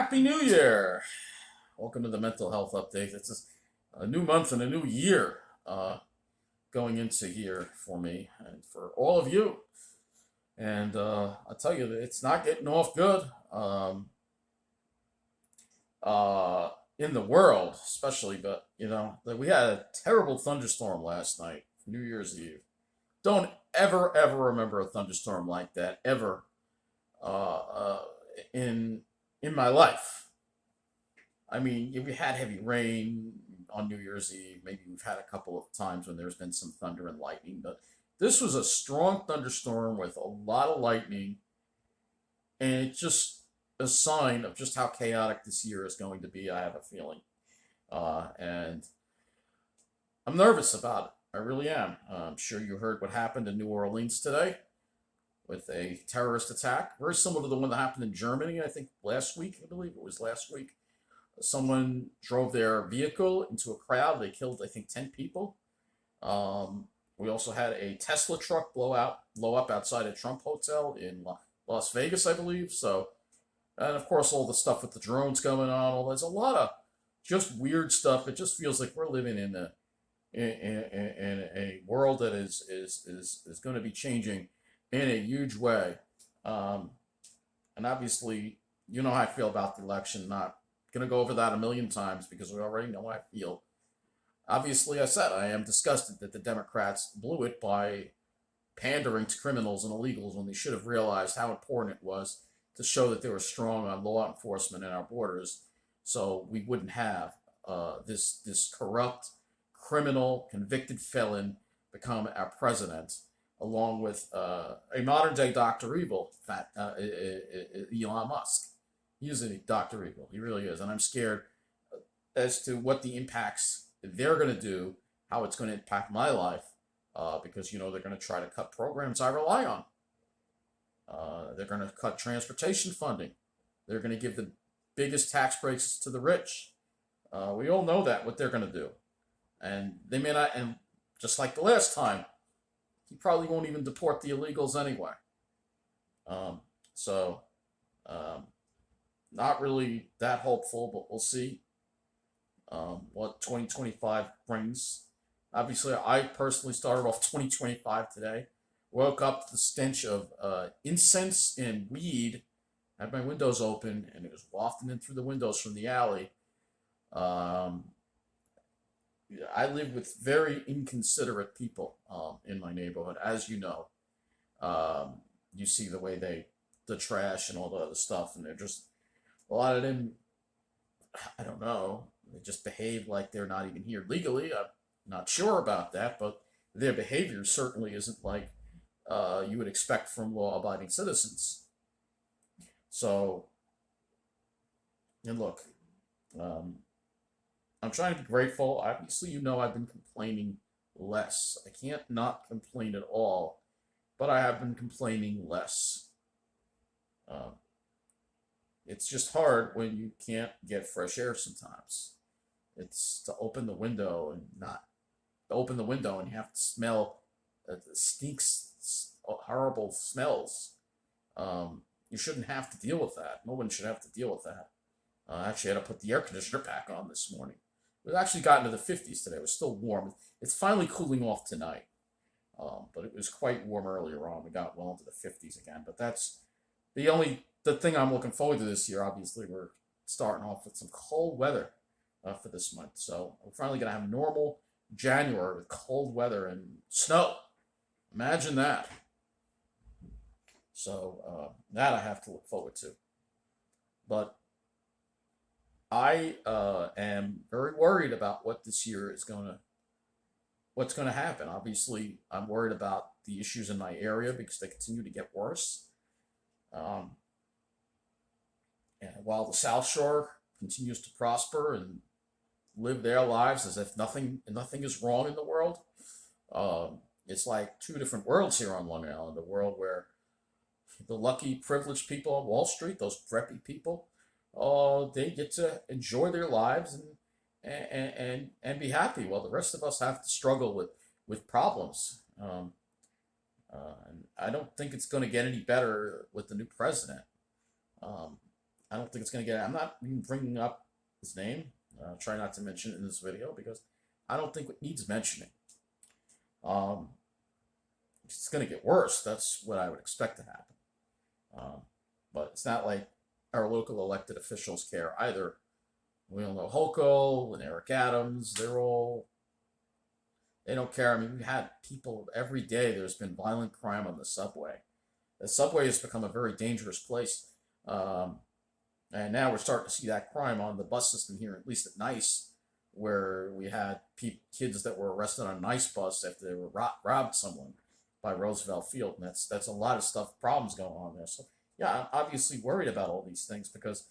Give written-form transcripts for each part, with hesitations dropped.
Happy New Year! Welcome to the Mental Health Update. It's a new month and a new year going into here for me and for all of you. And I'll tell you, that it's not getting off good in the world, especially. But, we had a terrible thunderstorm last night, New Year's Eve. Don't ever remember a thunderstorm like that, ever, uh, uh, in my life. I mean, we had heavy rain on New Year's Eve. Maybe we've had a couple of times when there's been some thunder and lightning, but this was a strong thunderstorm with a lot of lightning, and it's just a sign of just how chaotic this year is going to be. I have a feeling, and I'm nervous about it. I really am. I'm sure you heard what happened in New Orleans today with a terrorist attack, very similar to the one that happened in Germany. I think last week. I believe it was last week. Someone drove their vehicle into a crowd. They killed, I think, 10 people. We also had a Tesla truck blow up outside a Trump hotel in Las Vegas, I believe. So, and of course, all the stuff with the drones going on. There's a lot of just weird stuff. It just feels like we're living in a world that is going to be changing in a huge way. And obviously, you know how I feel about the election. Not going to go over that a million times because we already know how I feel. Obviously, I said I am disgusted that the Democrats blew it by pandering to criminals and illegals when they should have realized how important it was to show that they were strong on law enforcement in our borders, so we wouldn't have this corrupt, criminal, convicted felon become our president, along with a modern day Dr. Evil, Elon Musk. He's a Dr. Evil. He really is. And I'm scared as to what the impacts they're going to do, how it's going to impact my life, because, they're going to try to cut programs I rely on. They're going to cut transportation funding. They're going to give the biggest tax breaks to the rich. We all know that, what they're going to do. And they may not, and just like the last time, he probably won't even deport the illegals anyway. So, not really that hopeful, but we'll see what 2025 brings. Obviously, I personally started off 2025 today. Woke up to the stench of incense and weed. Had my windows open, and it was wafting in through the windows from the alley. I live with very inconsiderate people in my neighborhood, as you know. You see the way the trash and all the other stuff, and they're just, a lot of them, I don't know, they just behave like they're not even here legally. I'm not sure about that, but their behavior certainly isn't like you would expect from law-abiding citizens. So, and look, I'm trying to be grateful. Obviously, I've been complaining less. I can't not complain at all, but I have been complaining less. Um, it's just hard when you can't get fresh air sometimes. It's to open the window and not open the window and you have to smell the stinks, horrible smells. You shouldn't have to deal with that. No one should have to deal with that. I actually had to put the air conditioner back on this morning. It actually got into the 50s today. It was still warm. It's finally cooling off tonight. But it was quite warm earlier on. We got well into the 50s again. But that's the thing I'm looking forward to this year. Obviously, we're starting off with some cold weather for this month. So we're finally going to have normal January with cold weather and snow. Imagine that. So that I have to look forward to. But I am very worried about what this year what's going to happen. Obviously, I'm worried about the issues in my area because they continue to get worse. Um, and while the South Shore continues to prosper and live their lives as if nothing is wrong in the world, it's like two different worlds here on Long Island. A world where the lucky, privileged people on Wall Street, those preppy people, they get to enjoy their lives and be happy, while the rest of us have to struggle with problems. And I don't think it's going to get any better with the new president. Um, I don't think it's going to get. I'm not even bringing up his name. Try not to mention it in this video because I don't think it needs mentioning. Um, it's going to get worse. That's what I would expect to happen. Um, but it's not like our local elected officials care either. We all know Hochul and Eric Adams. They don't care. I mean, we had people every day. There's been violent crime on the subway. The subway has become a very dangerous place. Um, and now we're starting to see that crime on the bus system here, at least at Nice, where we had kids that were arrested on a Nice bus after they were robbed someone by Roosevelt Field, and that's a lot of stuff, problems going on there. So yeah, I'm obviously worried about all these things because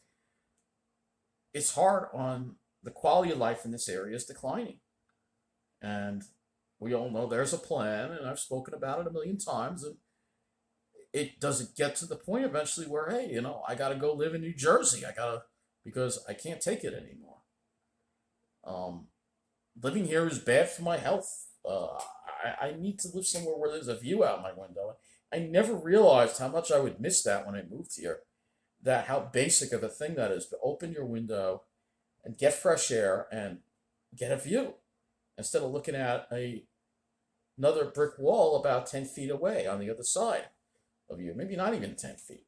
it's hard on the quality of life in this area is declining, and we all know there's a plan, and I've spoken about it a million times, and it doesn't get to the point eventually where, hey, I got to go live in New Jersey. Because I can't take it anymore. Um, Living here is bad for my health. I need to live somewhere where there's a view out my window. I never realized how much I would miss that when I moved here. That how basic of a thing that is to open your window and get fresh air and get a view instead of looking at another brick wall about 10 feet away on the other side of you. Maybe not even 10 feet.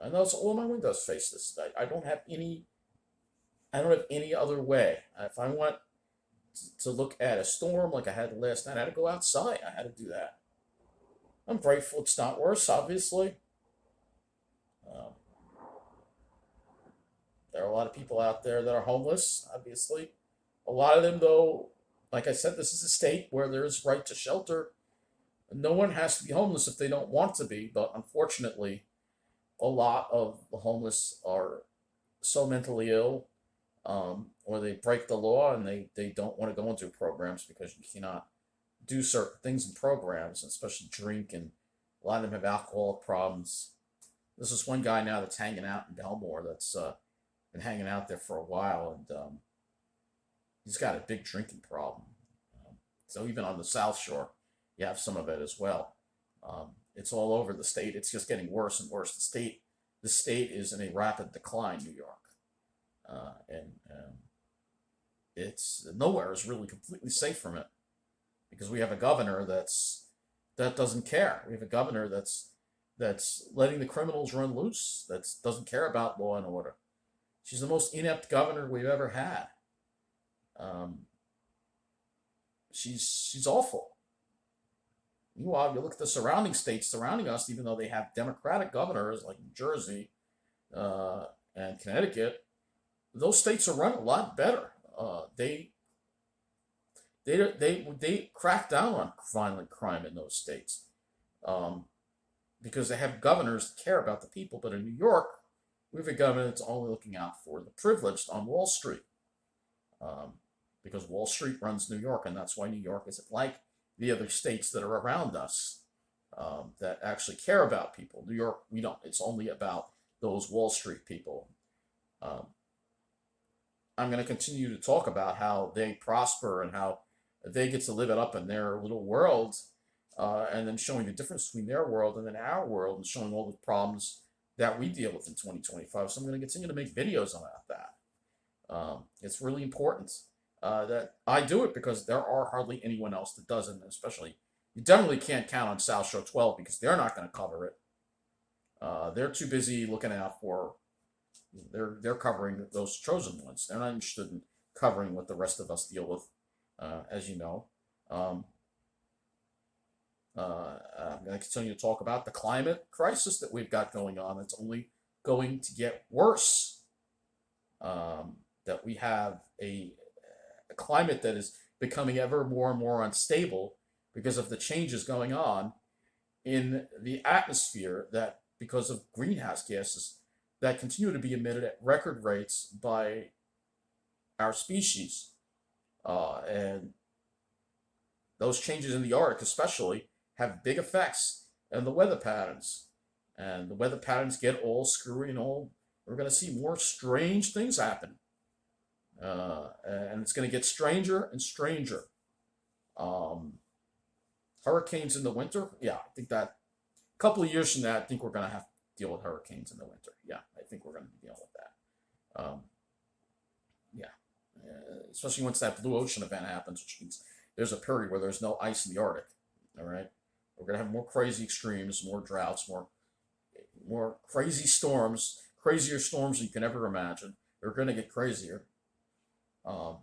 I know all my windows face this. I don't have any other way. If I want to look at a storm like I had last night, I had to go outside. I had to do that. I'm grateful it's not worse, obviously. Um, there are a lot of people out there that are homeless, obviously. A lot of them, though, like I said, this is a state where there is right to shelter. No one has to be homeless if they don't want to be, but unfortunately, a lot of the homeless are so mentally ill, or they break the law and they don't want to go into programs because you cannot do certain things in programs, especially drink, and a lot of them have alcoholic problems. There's this one guy now that's hanging out in Belmore that's been hanging out there for a while, and he's got a big drinking problem. So even on the South Shore, you have some of it as well. It's all over the state. It's just getting worse and worse. The state is in a rapid decline, New York, and it's nowhere is really completely safe from it because we have a governor that doesn't care. We have a governor that's letting the criminals run loose. That doesn't care about law and order. She's the most inept governor we've ever had. Um, she's awful. Meanwhile, you look at the surrounding states surrounding us, even though they have Democratic governors like New Jersey and Connecticut, those states are run a lot better. They crack down on violent crime in those states um, because they have governors that care about the people. But in New York, we have a governor that's only looking out for the privileged on Wall Street um, because Wall Street runs New York, and that's why New York isn't like the other states that are around us that actually care about people. New York, we don't. It's only about those Wall Street people. Um, I'm going to continue to talk about how they prosper and how they get to live it up in their little world, and then showing the difference between their world and then our world, and showing all the problems that we deal with in 2025. So I'm going to continue to make videos about that. It's really important that I do it because there are hardly anyone else that doesn't, especially you definitely can't count on South Show 12 because they're not going to cover it. They're too busy looking out for they're covering those chosen ones. They're not interested in covering what the rest of us deal with, as you know. Um, I'm going to continue to talk about the climate crisis that we've got going on. It's only going to get worse. That we have a climate that is becoming ever more and more unstable because of the changes going on in the atmosphere that because of greenhouse gases that continue to be emitted at record rates by our species. And those changes in the Arctic especially have big effects on the weather patterns. And the weather patterns get all screwy and all, we're going to see more strange things happen. And it's going to get stranger and stranger. Hurricanes in the winter, yeah, I think that a couple of years from now, I think we're going to have deal with hurricanes in the winter. Yeah, I think we're going to be dealing with that. Yeah, especially once that blue ocean event happens, which means there's a period where there's no ice in the Arctic. All right, we're going to have more crazy extremes, more droughts, more crazy storms, crazier storms than you can ever imagine. They're going to get crazier. Um,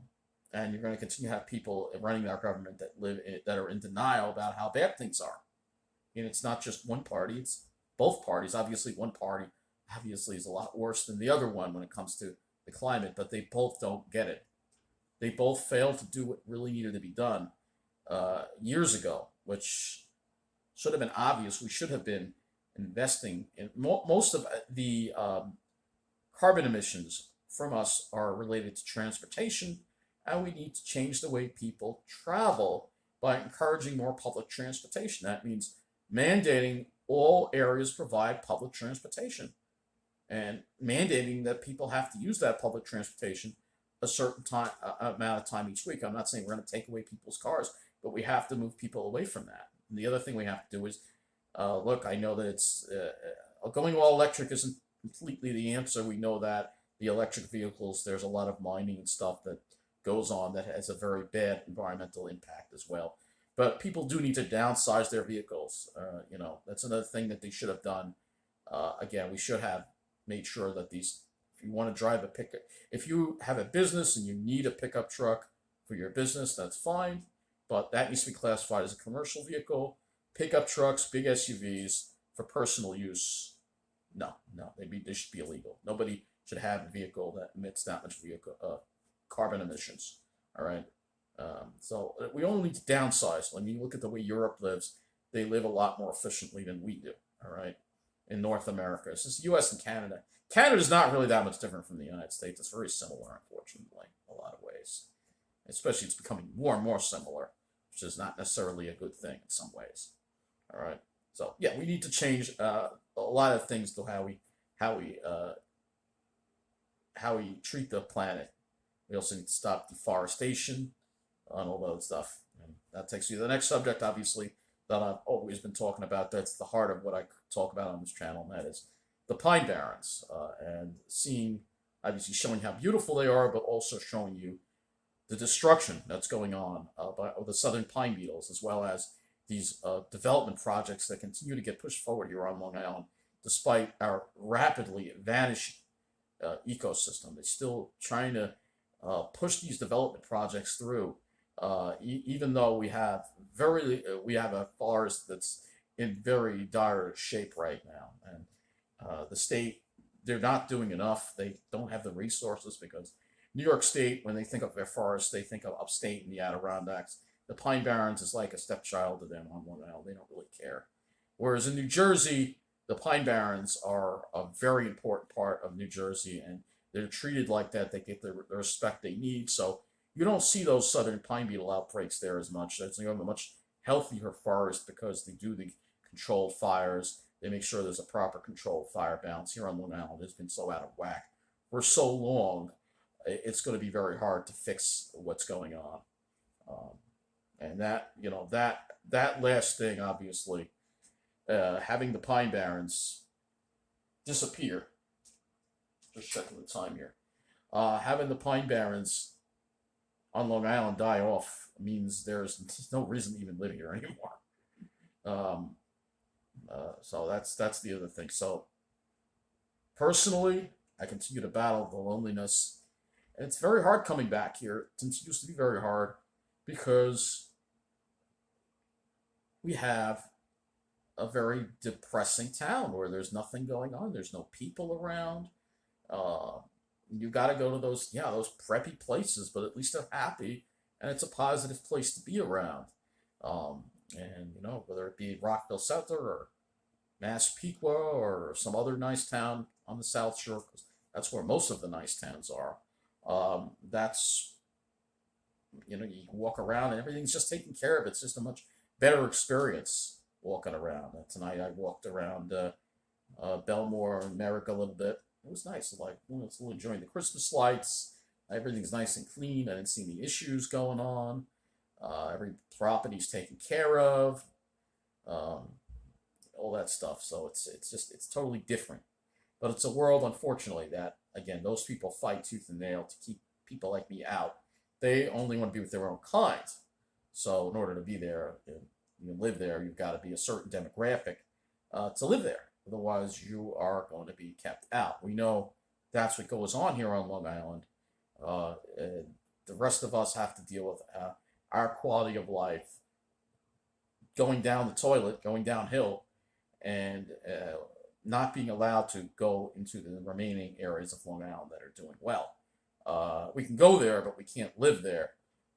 and you're going to continue to have people running our government that are in denial about how bad things are. And it's not just one party; it's both parties. Obviously, one party obviously is a lot worse than the other one when it comes to the climate, but they both don't get it. They both failed to do what really needed to be done years ago, which should have been obvious. We should have been investing in most of the carbon emissions from us are related to transportation, and we need to change the way people travel by encouraging more public transportation. That means mandating all areas provide public transportation and mandating that people have to use that public transportation a certain time amount of time each week. I'm not saying we're going to take away people's cars, but we have to move people away from that. And the other thing we have to do is look. I know that it's going all electric isn't completely the answer. We know that the electric vehicles, there's a lot of mining and stuff that goes on that has a very bad environmental impact as well. But people do need to downsize their vehicles. That's another thing that they should have done. Again, we should have made sure that these, if you want to drive a pickup, if you have a business and you need a pickup truck for your business, that's fine. But that needs to be classified as a commercial vehicle. Pickup trucks, big SUVs for personal use, no, they should be illegal. Nobody should have a vehicle that emits that much carbon emissions. All right. So we only need to downsize. When you look at the way Europe lives, they live a lot more efficiently than we do. All right. In North America, it's just U.S. and Canada. Canada's not really that much different from the United States. It's very similar, unfortunately, in a lot of ways. Especially, it's becoming more and more similar, which is not necessarily a good thing in some ways. All right. So yeah, we need to change a lot of things to how we treat the planet. We also need to stop deforestation and all that other stuff. And that takes you to the next subject, obviously, that I've always been talking about. That's the heart of what I talk about on this channel, and that is the Pine Barrens, and obviously showing how beautiful they are, but also showing you the destruction that's going on by the southern pine beetles, as well as these development projects that continue to get pushed forward here on Long Island, despite our rapidly vanishing ecosystem. They're still trying to push these development projects through, even though we have a forest that's in very dire shape right now, and the state, they're not doing enough. They don't have the resources because New York State, when they think of their forests, they think of upstate in the Adirondacks. The Pine Barrens is like a stepchild to them on Long Island. They don't really care. Whereas in New Jersey, the Pine Barrens are a very important part of New Jersey, and they're treated like that. They get the respect they need. So you don't see those southern pine beetle outbreaks there as much. It's a much healthier forest because they do the controlled fires. They make sure there's a proper controlled fire balance. Here on Long Island, it's been so out of whack for so long. It's going to be very hard to fix what's going on. And that last thing, obviously, having the Pine Barrens disappear. Just checking the time here. Having the Pine Barrens on Long Island die off means there's no reason to even live here anymore. So that's the other thing. So personally, I continue to battle the loneliness, and it's very hard coming back here. It used to be very hard because we have a very depressing town where there's nothing going on. There's no people around. You got to go to those preppy places, but at least they're happy, and it's a positive place to be around. And whether it be Rockville Center or Massapequa or some other nice town on the South Shore, because that's where most of the nice towns are. That's you can walk around and everything's just taken care of. It's just a much better experience walking around. Tonight I walked around Belmore and Merrick a little bit. It was nice. Like, still enjoying the Christmas lights. Everything's nice and clean. I didn't see any issues going on. Every property's taken care of. all that stuff. So it's totally different. But it's a world, unfortunately, that again those people fight tooth and nail to keep people like me out. They only want to be with their own kind. So in order to be there, you live there, you've got to be a certain demographic to live there. Otherwise, you are going to be kept out. We know that's what goes on here on Long Island. And the rest of us have to deal with our quality of life going down the toilet, going downhill, and not being allowed to go into the remaining areas of Long Island that are doing well. We can go there, but we can't live there.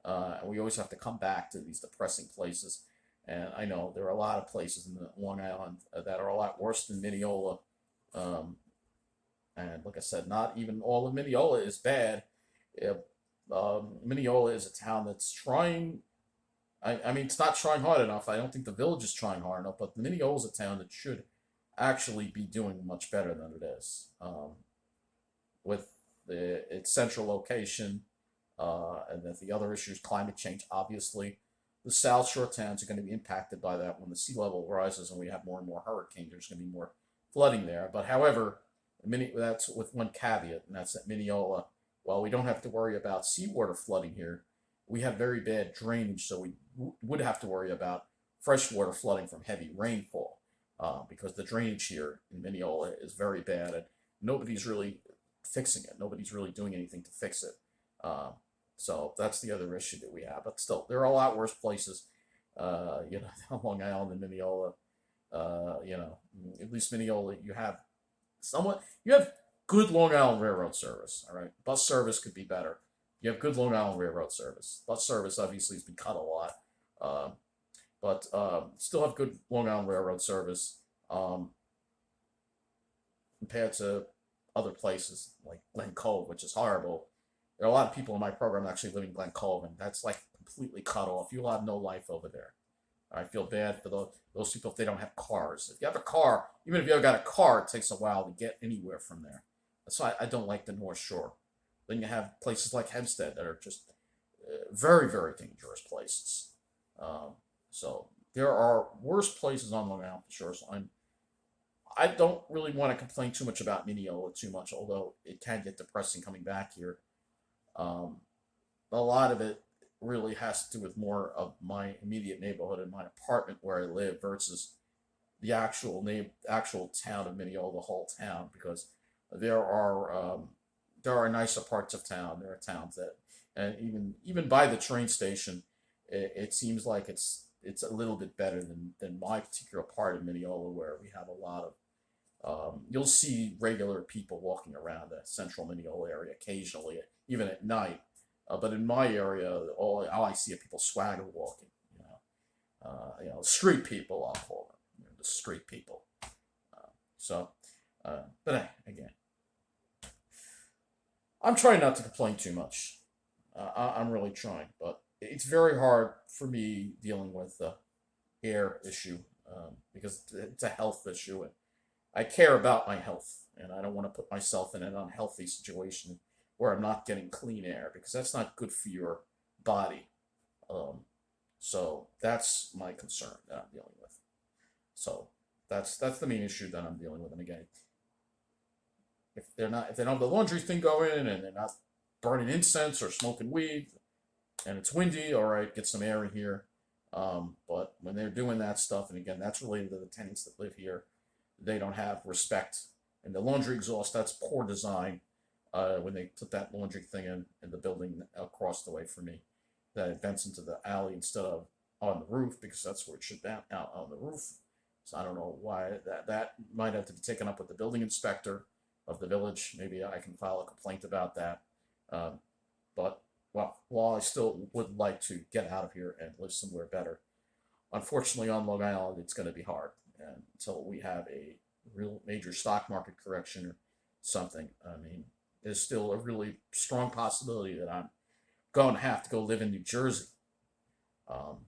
And we always have to come back to these depressing places. And I know there are a lot of places in Long Island that are a lot worse than Mineola. Um, and like I said, not even all of Mineola is bad. Mineola is a town that's trying. I mean, it's not trying hard enough. I don't think the village is trying hard enough, but Mineola is a town that should actually be doing much better than it is. With its central location, and that the other issues, climate change, obviously. The South Shore towns are going to be impacted by that when the sea level rises and we have more and more hurricanes. There's going to be more flooding there. But however, that's with one caveat, and that's that Mineola, while we don't have to worry about seawater flooding here, we have very bad drainage, so we would have to worry about freshwater flooding from heavy rainfall because the drainage here in Mineola is very bad and nobody's really fixing it. Nobody's really doing anything to fix it. So that's the other issue that we have. But still, there are a lot worse places, on Long Island than Mineola. At least Mineola, you have good Long Island Railroad service. All right, bus service could be better. You have good Long Island Railroad service. Bus service obviously has been cut a lot, but still have good Long Island Railroad service compared to other places like Glen Cove, which is horrible. There are a lot of people in my program actually live in Glen Cove, and that's like completely cut off. You'll have no life over there. I feel bad for those people if they don't have cars. If you have a car, even if you have got a car, it takes a while to get anywhere from there. That's why I don't like the North Shore. Then you have places like Hempstead that are just very, very dangerous places. So there are worse places on Long Island for sure. So I don't really want to complain too much about Mineola too much, although it can get depressing coming back here. Um, a lot of it really has to do with more of my immediate neighborhood and my apartment where I live versus the actual town of Mineola, the whole town, because there are there are nicer parts of town. There are towns that, and even by the train station, it seems like it's a little bit better than my particular part of Mineola, where we have a lot of you'll see regular people walking around the central Mineola area occasionally, even at night. But in my area, all I see are people swagger walking. Street people, I'll call them. The street people. So, but again, I'm trying not to complain too much. I'm really trying, but it's very hard for me dealing with the air issue because it's a health issue, and I care about my health, and I don't want to put myself in an unhealthy situation where I'm not getting clean air because that's not good for your body. Um, so that's my concern that I'm dealing with. So that's the main issue that I'm dealing with. And again, if they don't have the laundry thing going and they're not burning incense or smoking weed and it's windy, all right, get some air in here. But when they're doing that stuff, and again, that's related to the tenants that live here, they don't have respect. And the laundry exhaust, that's poor design. When they put that laundry thing in the building across the way from me, that it vents into the alley instead of on the roof because that's where it should be out on the roof. So I don't know why that might have to be taken up with the building inspector of the village. Maybe I can file a complaint about that. But while I still would like to get out of here and live somewhere better, unfortunately on Long Island it's going to be hard until we have a real major stock market correction or something. I mean, there's still a really strong possibility that I'm going to have to go live in New Jersey. Um,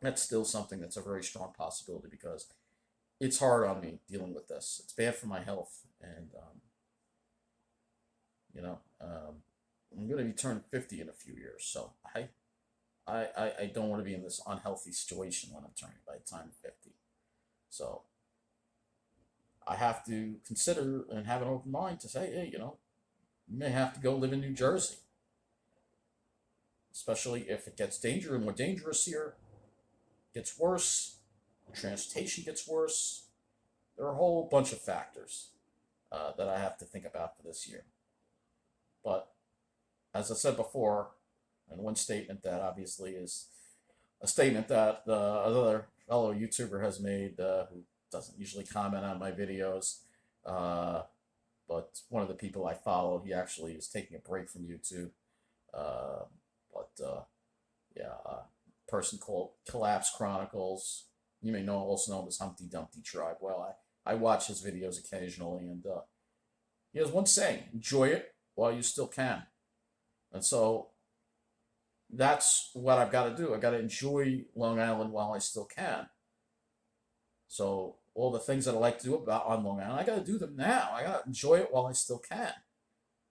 that's still something that's a very strong possibility because it's hard on me dealing with this. It's bad for my health, and I'm going to be turning 50 in a few years, so I don't want to be in this unhealthy situation when I'm turning by the time I'm 50. So I have to consider and have an open mind to say, hey, you may have to go live in New Jersey, especially if it gets more dangerous here, gets worse, transportation gets worse. There are a whole bunch of factors that I have to think about for this year. But as I said before, and one statement that obviously is a statement that another fellow YouTuber has made, who doesn't usually comment on my videos, uh, but one of the people I follow, he actually is taking a break from YouTube. Uh, but yeah, person called Collapse Chronicles. You may know, also know him as Humpty Dumpty Tribe. Well, I watch his videos occasionally, and he has one saying: "Enjoy it while you still can." And so that's what I've got to do. I got to enjoy Long Island while I still can. So all the things that I like to do about on Long Island, I got to do them now. I got to enjoy it while I still can,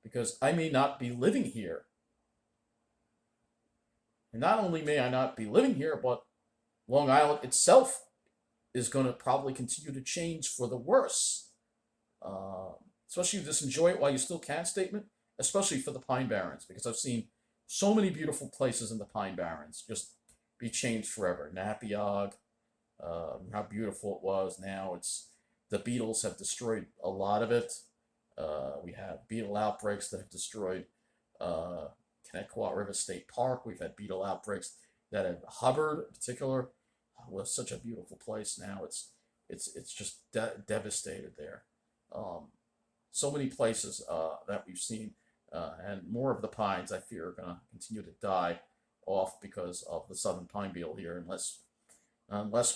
because I may not be living here. And not only may I not be living here, but Long Island itself is going to probably continue to change for the worse. Uh, Especially this "enjoy it while you still can" statement, especially for the Pine Barrens, because I've seen so many beautiful places in the Pine Barrens just be changed forever. Napiog, how beautiful it was. Now the beetles have destroyed a lot of it. We have beetle outbreaks that have destroyed uh, Connecticut River State Park. We've had beetle outbreaks that have Hubbard, in particular, was such a beautiful place. Now it's just devastated there. Um, so many places that we've seen, and more of the pines, I fear, are going to continue to die off because of the southern pine beetle here, unless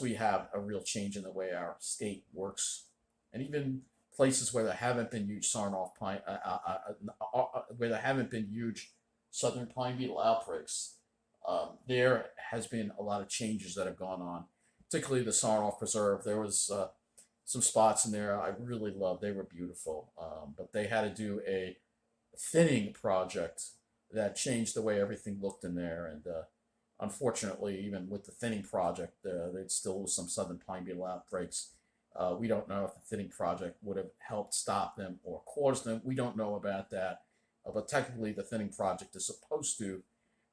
we have a real change in the way our state works. And even places where there haven't been huge where there haven't been huge southern pine beetle outbreaks, there has been a lot of changes that have gone on, particularly the Sarnoff Preserve. There was some spots in there I really loved. They were beautiful, but they had to do a thinning project that changed the way everything looked in there. And unfortunately, even with the thinning project, they'd still lose some southern pine beetle outbreaks. We don't know if the thinning project would have helped stop them or caused them. We don't know about that. But technically, the thinning project is supposed to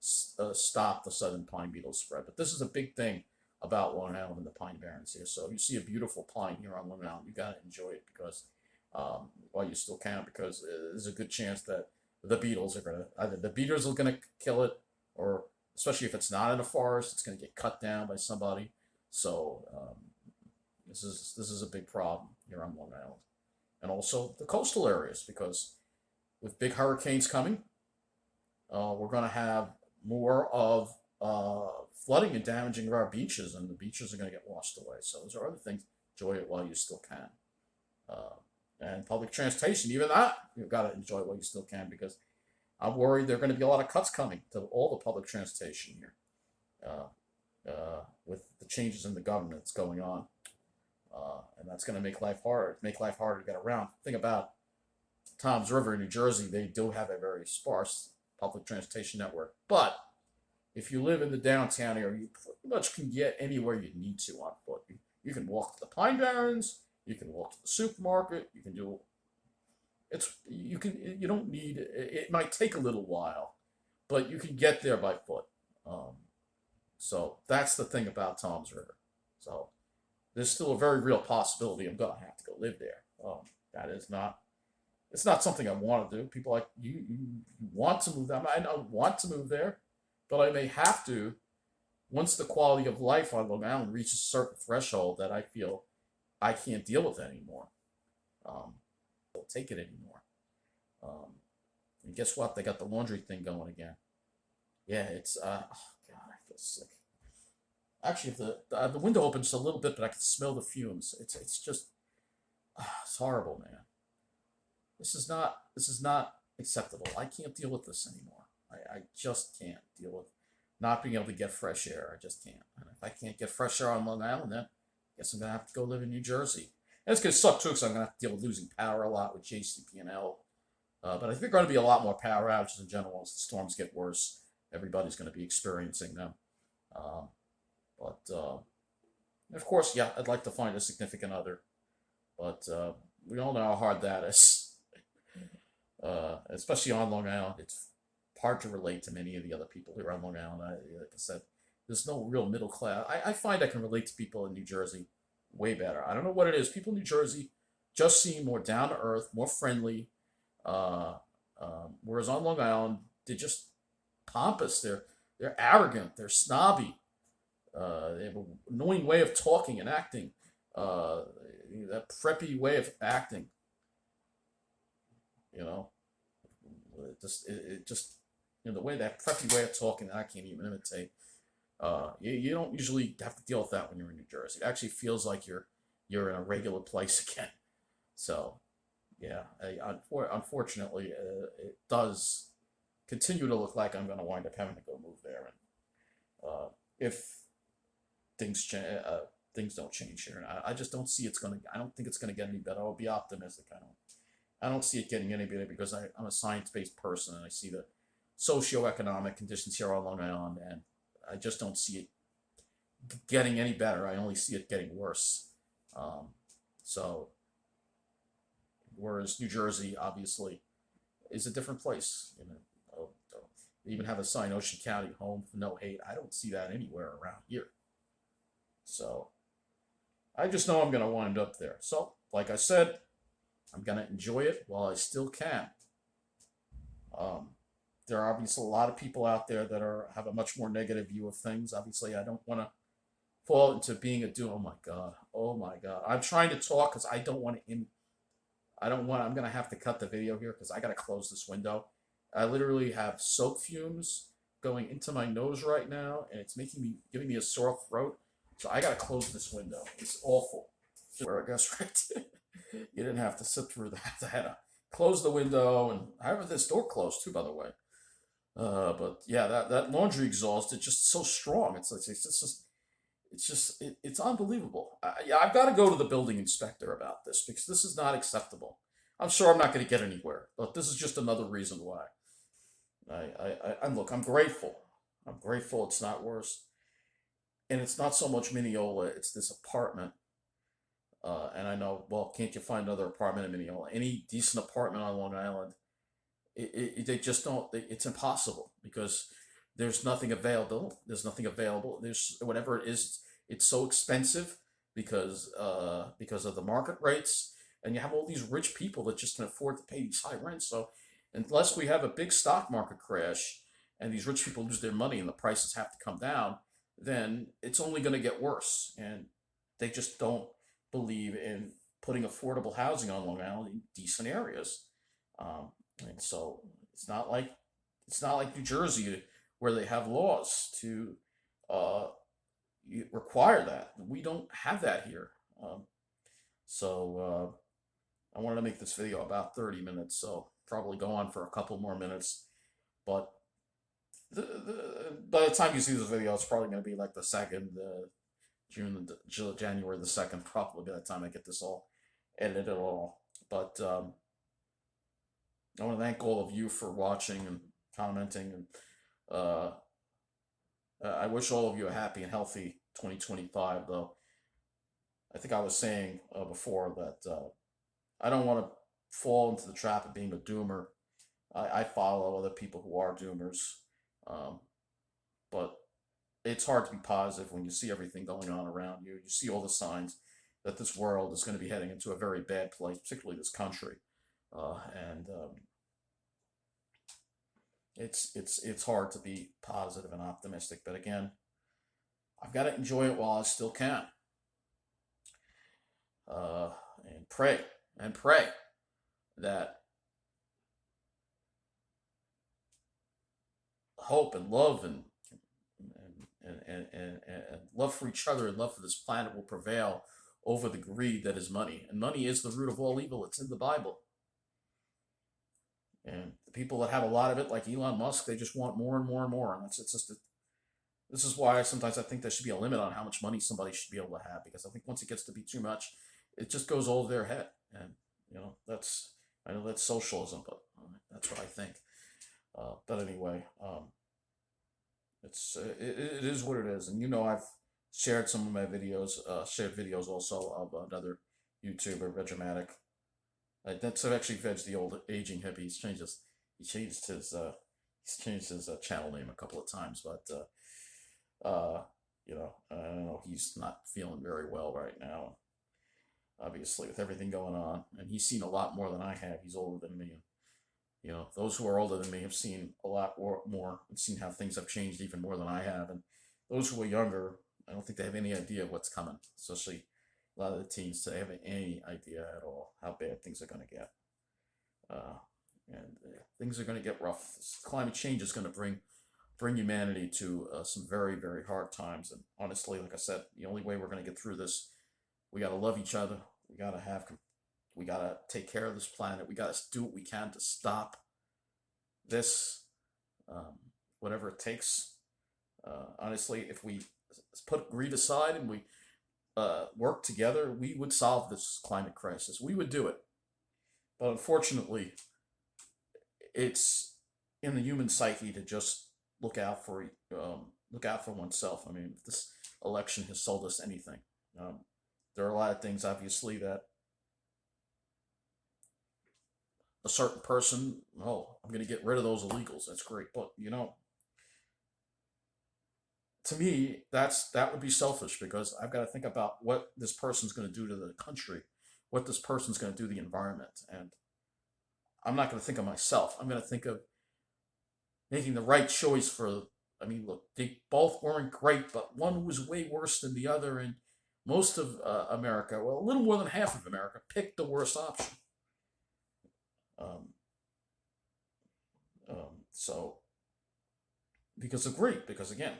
stop the southern pine beetle spread. But this is a big thing about Long Island and the Pine Barrens here. So you see a beautiful pine here on Long Island, you got to enjoy it, because while you still can, because there's a good chance that the beetles are going to, either the beetles are going to kill it, or especially if it's not in a forest, it's going to get cut down by somebody. So this is a big problem here on Long Island, and also the coastal areas, because with big hurricanes coming, we're going to have more of flooding and damaging of our beaches, and the beaches are going to get washed away. So those are other things. Enjoy it while you still can. And public transportation, even that, you've got to enjoy it while you still can, because I'm worried there are going to be a lot of cuts coming to all the public transportation here, with the changes in the government that's going on. And that's going to make life harder to get around. Think about Tom's River in New Jersey. They do have a very sparse public transportation network, but if you live in the downtown area, you pretty much can get anywhere you need to on foot. You can walk to the Pine Barrens, you can walk to the supermarket, you can do you don't need, it might take a little while, but you can get there by foot. So that's the thing about Tom's River. So there's still a very real possibility I'm gonna have to go live there. That is not, it's not something I want to do. People like you want to move there. I don't want to move there, but I may have to once the quality of life on Long Island reaches a certain threshold that I feel I can't deal with it anymore. I'll take it anymore. And guess what? They got the laundry thing going again. Yeah, it's oh God, I feel sick. Actually, if the window opens a little bit, but I can smell the fumes. It's just it's horrible, man. This is not acceptable. I can't deal with this anymore. I just can't deal with not being able to get fresh air. I just can't. And if I can't get fresh air on Long Island, then I guess I'm gonna have to go live in New Jersey. And it's gonna suck too, because I'm gonna have to deal with losing power a lot with JCP&L. But I think there are going to be a lot more power outages in general as the storms get worse. Everybody's going to be experiencing them. But Of course, yeah, I'd like to find a significant other, but we all know how hard that is. Especially on Long Island, it's hard to relate to many of the other people here on Long Island. Like I said, there's no real middle class. I find I can relate to people in New Jersey way better. I don't know what it is. People in New Jersey just seem more down to earth, more friendly. Uh, Whereas on Long Island, they're just pompous. They're arrogant. They're snobby. They have an annoying way of talking and acting. Uh, that preppy way of acting. You know, it just the way that preppy way of talking that I can't even imitate. You don't usually have to deal with that when you're in New Jersey. It actually feels like you're in a regular place again. So yeah, unfortunately, it does continue to look like I'm going to wind up having to go move there, and if things don't change here, and I just don't see it's going to. I don't think it's going to get any better. I'll be optimistic. I don't see it getting any better because I'm a science-based person and I see the socioeconomic conditions here on Long Island, and I just don't see it getting any better. I only see it getting worse. Um, so, whereas New Jersey obviously is a different place. They even have a sign, Ocean County, home for no hate. I don't see that anywhere around here. So, I just know I'm going to wind up there. So, like I said, I'm going to enjoy it while I still can. Um, there are obviously a lot of people out there that have a much more negative view of things. Obviously, I don't want to fall into being a doom. Oh my god. Oh my god. I'm trying to talk because I don't want to. I don't want. I'm gonna have to cut the video here because I gotta close this window. I literally have soap fumes going into my nose right now, and it's giving me a sore throat. So I gotta close this window. It's awful. Where I guess right. You didn't have to sit through that. I had to close the window, and I have this door closed too, by the way. But yeah, that laundry exhaust, it's just so strong. It's unbelievable. Yeah, I've got to go to the building inspector about this because this is not acceptable. I'm sure I'm not going to get anywhere, but this is just another reason why. And look, I'm grateful. I'm grateful it's not worse, and it's not so much Mineola. It's this apartment. And I know, well, can't you find another apartment in Mineola? Any decent apartment on Long Island, they just don't. It's impossible because there's nothing available. There's nothing available. There's whatever it is. It's so expensive because of the market rates, and you have all these rich people that just can afford to pay these high rents. So unless we have a big stock market crash and these rich people lose their money and the prices have to come down, then it's only going to get worse. And they just don't believe in putting affordable housing on Long Island in decent areas. Um, and so it's not like New Jersey where they have laws to uh, require that. We don't have that here. Um, so I wanted to make this video about 30 minutes, so probably go on for a couple more minutes. But by the time you see this video, it's probably going to be like the second, January the 2nd, probably by the time I get this all edited all. But I want to thank all of you for watching and commenting, and uh, I wish all of you a happy and healthy 2025. Though I think I was saying before that I don't want to fall into the trap of being a doomer. I follow other people who are doomers, um, but it's hard to be positive when you see everything going on around you. You see all the signs that this world is going to be heading into a very bad place, particularly this country, and it's hard to be positive and optimistic. But again, I've got to enjoy it while I still can, uh, and pray that hope and love and love for each other and love for this planet will prevail over the greed that is money. And money is the root of all evil. It's in the Bible. And the people that have a lot of it, like Elon Musk, they just want more and more and more. And this is why sometimes I think there should be a limit on how much money somebody should be able to have, because I think once it gets to be too much, it just goes over their head. And I know that's socialism, but that's what I think. But anyway, it is what it is, and I've shared some of my videos, shared videos also of another YouTuber, Vegomatic. That's actually Veg, the old aging hippie. He's changed his channel name a couple of times, but I don't know. He's not feeling very well right now, obviously with everything going on, and he's seen a lot more than I have. He's older than me, and those who are older than me have seen a lot more and seen how things have changed even more than I have, and those who are younger, I don't think they have any idea what's coming, especially a lot of the teens today have any idea at all how bad things are going to get. Uh, and things are going to get rough. This climate change is going to bring humanity to some very, very hard times. And honestly, like I said, the only way we're going to get through this, we got to love each other. We got to take care of this planet. We got to do what we can to stop this, um, whatever it takes. Honestly, if we put greed aside and we work together, we would solve this climate crisis. We would do it. But unfortunately, it's in the human psyche to just look out for oneself. I mean, if this election has sold us anything. Um, there are a lot of things, obviously, that a certain person, oh, I'm going to get rid of those illegals. That's great, but to me, that would be selfish because I've got to think about what this person's going to do to the country, what this person's going to do to the environment, and I'm not going to think of myself. I'm going to think of making the right choice for. I mean, look, they both weren't great, but one was way worse than the other, and most of America, well, a little more than half of America, picked the worst option. Um, so because of greed, because again,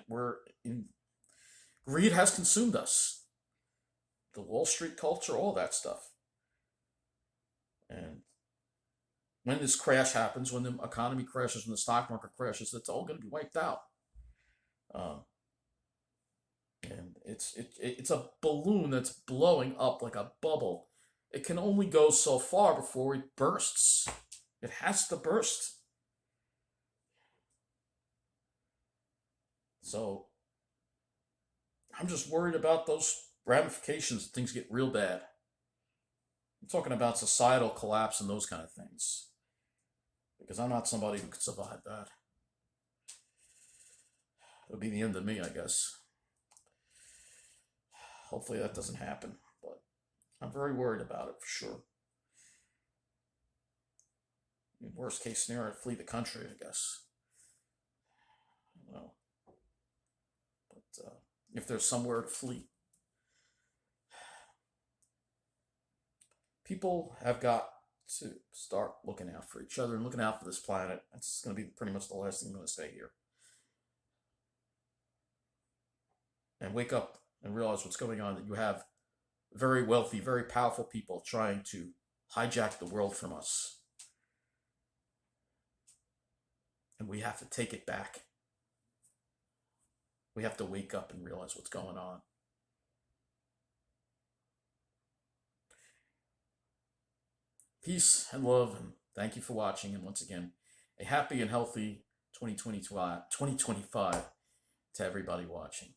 greed has consumed us. The Wall Street culture, all that stuff, and when this crash happens, when the economy crashes, when the stock market crashes, it's all going to be wiped out. Um, and it's a balloon that's blowing up like a bubble. It can only go so far before it bursts. It has to burst. So I'm just worried about those ramifications. Things get real bad. I'm talking about societal collapse and those kind of things because I'm not somebody who could survive that. It'll be the end of me, I guess. Hopefully that doesn't happen, but I'm very worried about it for sure. In worst case scenario, I'd flee the country, I guess. Well, but if there's somewhere to flee, people have got to start looking out for each other and looking out for this planet. That's going to be pretty much the last thing I'm going to say here. And wake up and realize what's going on, that you have very wealthy, very powerful people trying to hijack the world from us. And we have to take it back. We have to wake up and realize what's going on. Peace and love, and thank you for watching. And once again, a happy and healthy 2025 to everybody watching.